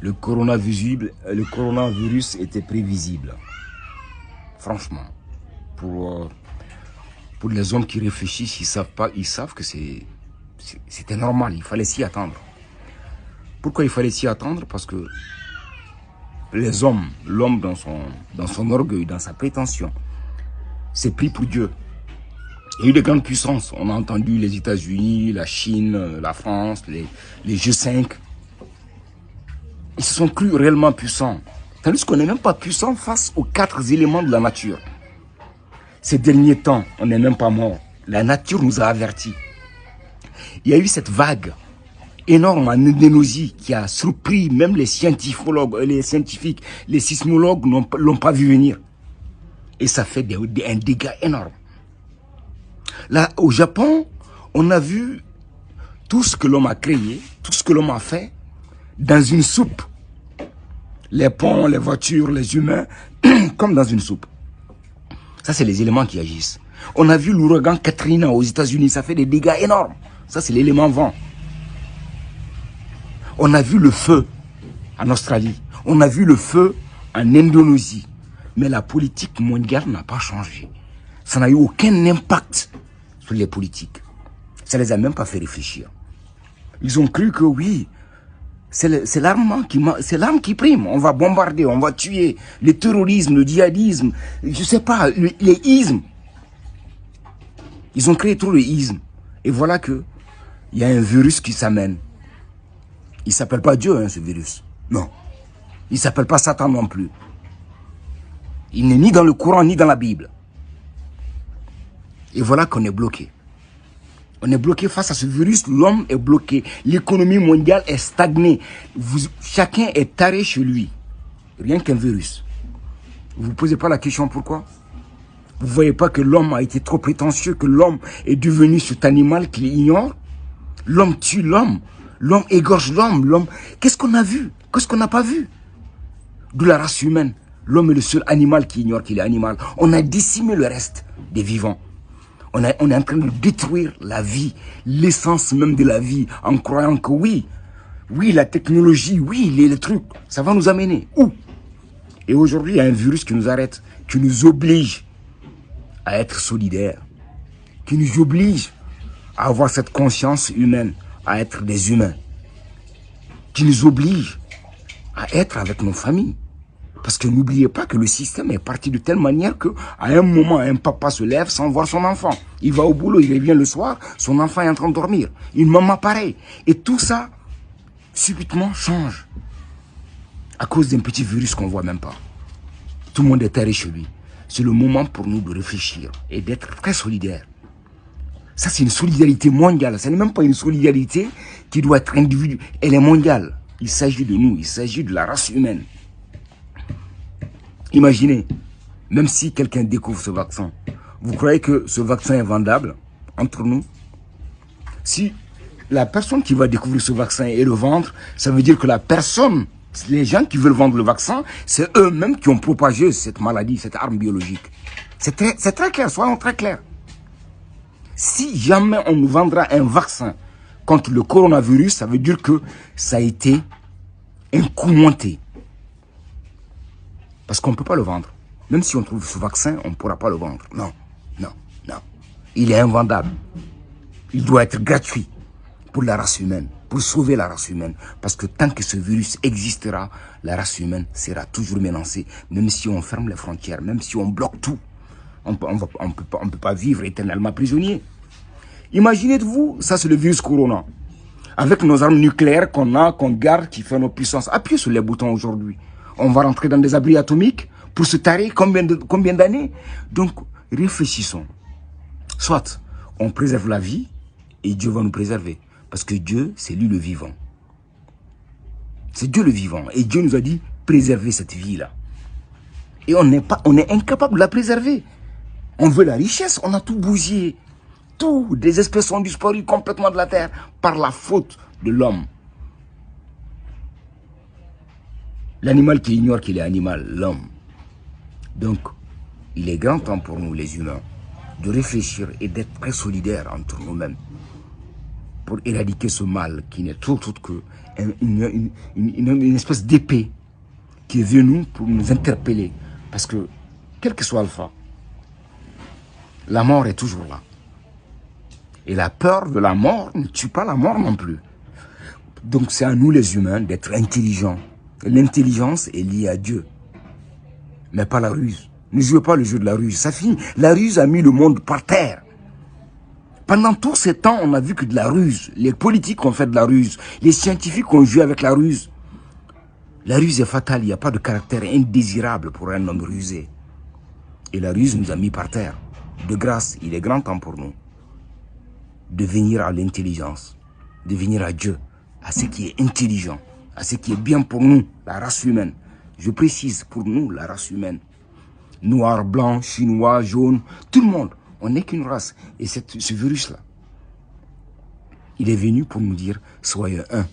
le coronavirus était prévisible. Franchement, pour les hommes qui réfléchissent, ils savent que c'était normal, il fallait s'y attendre. Pourquoi il fallait s'y attendre? Parce que l'homme dans son orgueil, dans sa prétention, s'est pris pour Dieu. Il y a eu des grandes puissances. On a entendu les États-Unis, la Chine, la France, les G5. Ils se sont crus réellement puissants. Tandis qu'on n'est même pas puissant face aux 4 éléments de la nature. Ces derniers temps, on n'est même pas mort. La nature nous a avertis. Il y a eu cette vague énorme en Indonésie qui a surpris même les scientifiques, les sismologues l'ont pas vu venir. Et ça fait un dégât énorme. Là, au Japon, on a vu tout ce que l'homme a créé, tout ce que l'homme a fait dans une soupe. Les ponts, les voitures, les humains, comme dans une soupe. Ça, c'est les éléments qui agissent. On a vu l'ouragan Katrina aux États-Unis, ça fait des dégâts énormes. Ça, c'est l'élément vent. On a vu le feu en Australie. On a vu le feu en Indonésie. Mais la politique mondiale n'a pas changé. Ça n'a eu aucun impact sur les politiques. Ça ne les a même pas fait réfléchir. Ils ont cru que oui, c'est l'arme qui prime. On va bombarder, on va tuer. Le terrorisme, le djihadisme, je ne sais pas, les ismes. Ils ont créé trop le isme. Et voilà que il y a un virus qui s'amène. Il ne s'appelle pas Dieu, hein, ce virus. Non. Il ne s'appelle pas Satan non plus. Il n'est ni dans le Coran, ni dans la Bible. Et voilà qu'on est bloqué. On est bloqué face à ce virus, l'homme est bloqué. L'économie mondiale est stagnée. Chacun est taré chez lui. Rien qu'un virus. Vous ne vous posez pas la question pourquoi? Vous ne voyez pas que l'homme a été trop prétentieux, que l'homme est devenu cet animal qu'il ignore? L'homme tue l'homme. L'homme égorge l'homme. Qu'est-ce qu'on a vu? Qu'est-ce qu'on n'a pas vu? De la race humaine. L'homme est le seul animal qui ignore qu'il est animal. On a décimé le reste des vivants. On est en train de détruire la vie, l'essence même de la vie, en croyant que oui, la technologie, oui, les trucs, ça va nous amener. Où? Et aujourd'hui, il y a un virus qui nous arrête, qui nous oblige à être solidaires, qui nous oblige à avoir cette conscience humaine, à être des humains, qui nous oblige à être avec nos familles. Parce que n'oubliez pas que le système est parti de telle manière qu'à un moment, un papa se lève sans voir son enfant. Il va au boulot, il revient le soir, son enfant est en train de dormir. Une maman pareille. Et tout ça, subitement, change. À cause d'un petit virus qu'on ne voit même pas. Tout le monde est terré chez lui. C'est le moment pour nous de réfléchir et d'être très solidaires. Ça, c'est une solidarité mondiale. Ce n'est même pas une solidarité qui doit être individuelle. Elle est mondiale. Il s'agit de nous, il s'agit de la race humaine. Imaginez, même si quelqu'un découvre ce vaccin, vous croyez que ce vaccin est vendable entre nous? Si la personne qui va découvrir ce vaccin et le vendre, ça veut dire que la personne, les gens qui veulent vendre le vaccin, c'est eux-mêmes qui ont propagé cette maladie, cette arme biologique. C'est très clair, soyons très clairs. Si jamais on nous vendra un vaccin contre le coronavirus, ça veut dire que ça a été un coup monté. Parce qu'on ne peut pas le vendre. Même si on trouve ce vaccin, on ne pourra pas le vendre. Non, non, non. Il est invendable. Il doit être gratuit pour la race humaine, pour sauver la race humaine. Parce que tant que ce virus existera, la race humaine sera toujours menacée. Même si on ferme les frontières, même si on bloque tout, on ne peut pas vivre éternellement prisonnier. Imaginez-vous, ça c'est le virus corona. Avec nos armes nucléaires qu'on a, qu'on garde, qui fait nos puissances. Appuyez sur les boutons aujourd'hui. On va rentrer dans des abris atomiques pour se tarer combien d'années? Donc, réfléchissons. Soit on préserve la vie et Dieu va nous préserver. Parce que Dieu, c'est lui le vivant. C'est Dieu le vivant. Et Dieu nous a dit, préservez cette vie-là. Et on est incapable de la préserver. On veut la richesse, on a tout bousillé. Tout, des espèces ont disparu complètement de la terre par la faute de l'homme. L'animal qui ignore qu'il est animal, l'homme. Donc, il est grand temps pour nous, les humains, de réfléchir et d'être très solidaires entre nous-mêmes. pour éradiquer ce mal qui n'est autre que une espèce d'épée qui est venue pour nous interpeller. Parce que, quel que soit Alpha, la mort est toujours là. Et la peur de la mort ne tue pas la mort non plus. Donc c'est à nous les humains d'être intelligents. L'intelligence est liée à Dieu, mais pas la ruse. Ne jouez pas le jeu de la ruse, ça finit. La ruse a mis le monde par terre. Pendant tous ces temps, on a vu que de la ruse. Les politiques ont fait de la ruse. Les scientifiques ont joué avec la ruse. La ruse est fatale, il n'y a pas de caractère indésirable pour un homme rusé. Et la ruse nous a mis par terre. De grâce, il est grand temps pour nous de venir à l'intelligence, de venir à Dieu, à ce qui est intelligent, à ce qui est bien pour nous, la race humaine. Je précise, pour nous, la race humaine. Noir, blanc, chinois, jaune, tout le monde. On n'est qu'une race. Et ce virus-là, il est venu pour nous dire, soyez un.